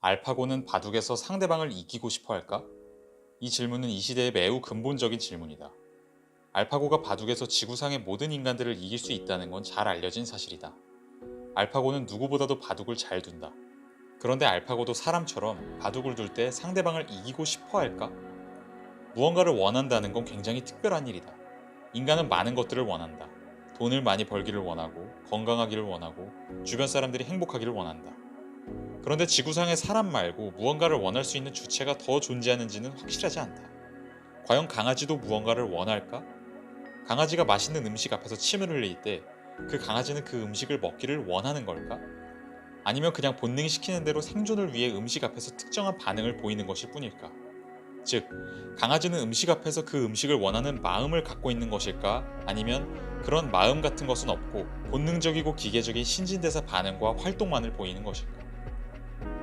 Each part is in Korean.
알파고는 바둑에서 상대방을 이기고 싶어 할까? 이 질문은 이 시대의 매우 근본적인 질문이다. 알파고가 바둑에서 지구상의 모든 인간들을 이길 수 있다는 건 잘 알려진 사실이다. 알파고는 누구보다도 바둑을 잘 둔다. 그런데 알파고도 사람처럼 바둑을 둘 때 상대방을 이기고 싶어 할까? 무언가를 원한다는 건 굉장히 특별한 일이다. 인간은 많은 것들을 원한다. 돈을 많이 벌기를 원하고, 건강하기를 원하고, 주변 사람들이 행복하기를 원한다. 그런데 지구상의 사람 말고 무언가를 원할 수 있는 주체가 더 존재하는지는 확실하지 않다. 과연 강아지도 무언가를 원할까? 강아지가 맛있는 음식 앞에서 침을 흘릴 때 그 강아지는 그 음식을 먹기를 원하는 걸까? 아니면 그냥 본능이 시키는 대로 생존을 위해 음식 앞에서 특정한 반응을 보이는 것일 뿐일까? 즉, 강아지는 음식 앞에서 그 음식을 원하는 마음을 갖고 있는 것일까? 아니면 그런 마음 같은 것은 없고 본능적이고 기계적인 신진대사 반응과 활동만을 보이는 것일까?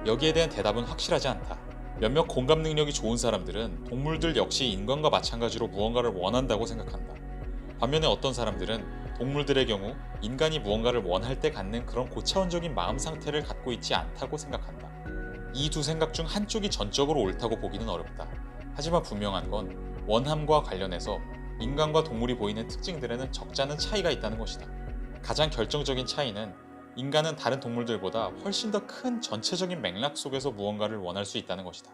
여기에 대한 대답은 확실하지 않다. 몇몇 공감 능력이 좋은 사람들은 동물들 역시 인간과 마찬가지로 무언가를 원한다고 생각한다. 반면에 어떤 사람들은 동물들의 경우 인간이 무언가를 원할 때 갖는 그런 고차원적인 마음 상태를 갖고 있지 않다고 생각한다. 이 두 생각 중 한쪽이 전적으로 옳다고 보기는 어렵다. 하지만 분명한 건 원함과 관련해서 인간과 동물이 보이는 특징들에는 적잖은 차이가 있다는 것이다. 가장 결정적인 차이는 인간은 다른 동물들보다 훨씬 더 큰 전체적인 맥락 속에서 무언가를 원할 수 있다는 것이다.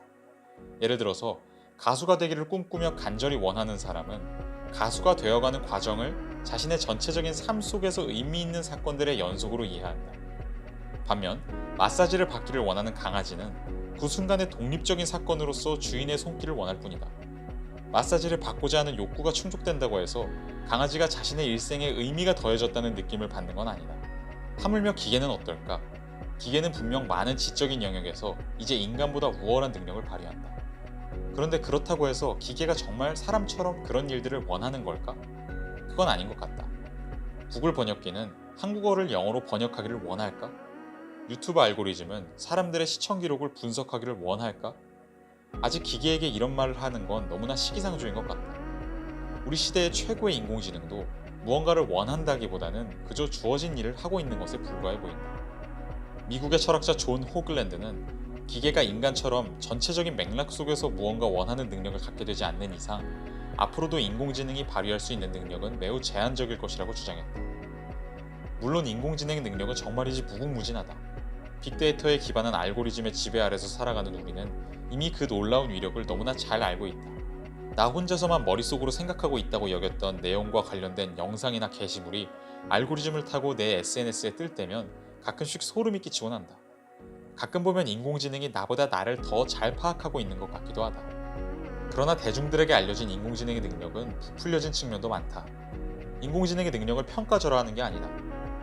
예를 들어서 가수가 되기를 꿈꾸며 간절히 원하는 사람은 가수가 되어가는 과정을 자신의 전체적인 삶 속에서 의미 있는 사건들의 연속으로 이해한다. 반면 마사지를 받기를 원하는 강아지는 그 순간의 독립적인 사건으로서 주인의 손길을 원할 뿐이다. 마사지를 받고자 하는 욕구가 충족된다고 해서 강아지가 자신의 일생에 의미가 더해졌다는 느낌을 받는 건 아니다. 하물며 기계는 어떨까? 기계는 분명 많은 지적인 영역에서 이제 인간보다 우월한 능력을 발휘한다. 그런데 그렇다고 해서 기계가 정말 사람처럼 그런 일들을 원하는 걸까? 그건 아닌 것 같다. 구글 번역기는 한국어를 영어로 번역하기를 원할까? 유튜브 알고리즘은 사람들의 시청 기록을 분석하기를 원할까? 아직 기계에게 이런 말을 하는 건 너무나 시기상조인 것 같다. 우리 시대의 최고의 인공지능도 무언가를 원한다기보다는 그저 주어진 일을 하고 있는 것에 불과해 보인다. 미국의 철학자 존 호글랜드는 기계가 인간처럼 전체적인 맥락 속에서 무언가 원하는 능력을 갖게 되지 않는 이상 앞으로도 인공지능이 발휘할 수 있는 능력은 매우 제한적일 것이라고 주장했다. 물론 인공지능의 능력은 정말이지 무궁무진하다. 빅데이터에 기반한 알고리즘의 지배 아래서 살아가는 우리는 이미 그 놀라운 위력을 너무나 잘 알고 있다. 나 혼자서만 머릿속으로 생각하고 있다고 여겼던 내용과 관련된 영상이나 게시물이 알고리즘을 타고 내 SNS에 뜰 때면 가끔씩 소름이 끼치곤 한다. 가끔 보면 인공지능이 나보다 나를 더 잘 파악하고 있는 것 같기도 하다. 그러나 대중들에게 알려진 인공지능의 능력은 부풀려진 측면도 많다. 인공지능의 능력을 평가절하하는 게 아니다.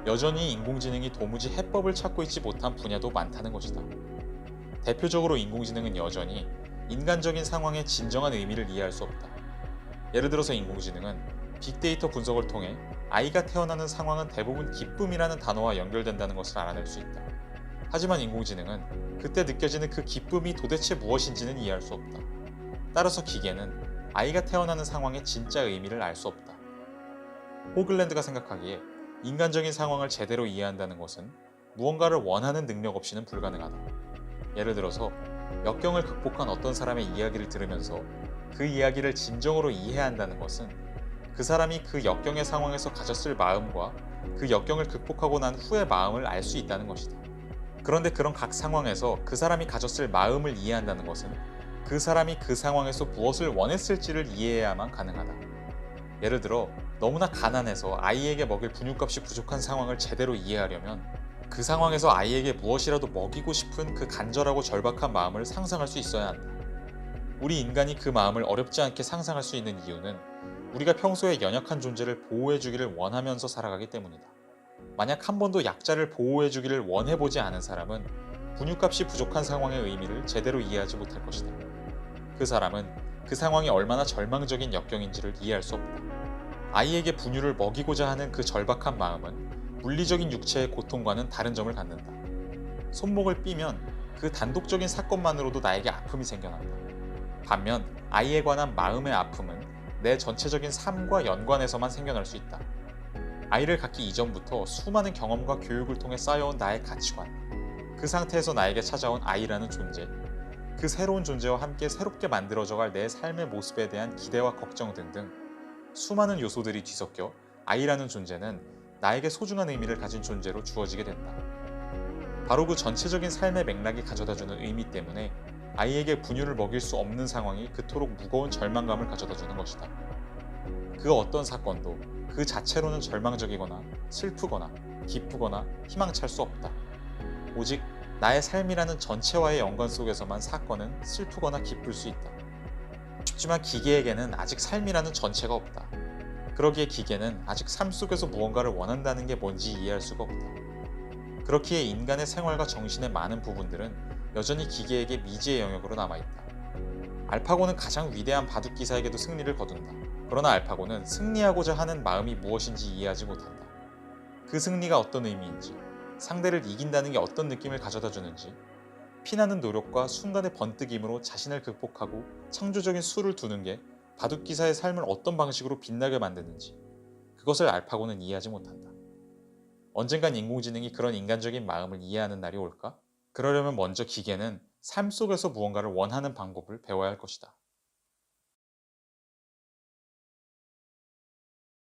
여전히 인공지능이 도무지 해법을 찾고 있지 못한 분야도 많다는 것이다. 대표적으로 인공지능은 여전히 인간적인 상황의 진정한 의미를 이해할 수 없다. 예를 들어서 인공지능은 빅데이터 분석을 통해 아이가 태어나는 상황은 대부분 기쁨이라는 단어와 연결된다는 것을 알아낼 수 있다. 하지만 인공지능은 그때 느껴지는 그 기쁨이 도대체 무엇인지는 이해할 수 없다. 따라서 기계는 아이가 태어나는 상황의 진짜 의미를 알 수 없다. 호글랜드가 생각하기에 인간적인 상황을 제대로 이해한다는 것은 무언가를 원하는 능력 없이는 불가능하다. 예를 들어서 역경을 극복한 어떤 사람의 이야기를 들으면서 그 이야기를 진정으로 이해한다는 것은 그 사람이 그 역경의 상황에서 가졌을 마음과 그 역경을 극복하고 난 후의 마음을 알 수 있다는 것이다. 그런데 그런 각 상황에서 그 사람이 가졌을 마음을 이해한다는 것은 그 사람이 그 상황에서 무엇을 원했을지를 이해해야만 가능하다. 예를 들어 너무나 가난해서 아이에게 먹일 분유값이 부족한 상황을 제대로 이해하려면 그 상황에서 아이에게 무엇이라도 먹이고 싶은 그 간절하고 절박한 마음을 상상할 수 있어야 한다. 우리 인간이 그 마음을 어렵지 않게 상상할 수 있는 이유는 우리가 평소에 연약한 존재를 보호해주기를 원하면서 살아가기 때문이다. 만약 한 번도 약자를 보호해주기를 원해보지 않은 사람은 분유값이 부족한 상황의 의미를 제대로 이해하지 못할 것이다. 그 사람은 그 상황이 얼마나 절망적인 역경인지를 이해할 수 없다. 아이에게 분유를 먹이고자 하는 그 절박한 마음은 물리적인 육체의 고통과는 다른 점을 갖는다. 손목을 삐면 그 단독적인 사건만으로도 나에게 아픔이 생겨난다. 반면 아이에 관한 마음의 아픔은 내 전체적인 삶과 연관해서만 생겨날 수 있다. 아이를 갖기 이전부터 수많은 경험과 교육을 통해 쌓여온 나의 가치관, 그 상태에서 나에게 찾아온 아이라는 존재, 그 새로운 존재와 함께 새롭게 만들어져갈 내 삶의 모습에 대한 기대와 걱정 등등 수많은 요소들이 뒤섞여 아이라는 존재는 나에게 소중한 의미를 가진 존재로 주어지게 된다. 바로 그 전체적인 삶의 맥락이 가져다주는 의미 때문에 아이에게 분유를 먹일 수 없는 상황이 그토록 무거운 절망감을 가져다주는 것이다. 그 어떤 사건도 그 자체로는 절망적이거나 슬프거나 기쁘거나 희망찰 수 없다. 오직 나의 삶이라는 전체와의 연관 속에서만 사건은 슬프거나 기쁠 수 있다. 쉽지만 기계에게는 아직 삶이라는 전체가 없다. 그러기에 기계는 아직 삶 속에서 무언가를 원한다는 게 뭔지 이해할 수가 없다. 그렇기에 인간의 생활과 정신의 많은 부분들은 여전히 기계에게 미지의 영역으로 남아있다. 알파고는 가장 위대한 바둑 기사에게도 승리를 거둔다. 그러나 알파고는 승리하고자 하는 마음이 무엇인지 이해하지 못한다. 그 승리가 어떤 의미인지, 상대를 이긴다는 게 어떤 느낌을 가져다 주는지, 피나는 노력과 순간의 번뜩임으로 자신을 극복하고 창조적인 수를 두는 게 바둑 기사의 삶을 어떤 방식으로 빛나게 만드는지, 그것을 알파고는 이해하지 못한다. 언젠간 인공지능이 그런 인간적인 마음을 이해하는 날이 올까? 그러려면 먼저 기계는 삶 속에서 무언가를 원하는 방법을 배워야 할 것이다.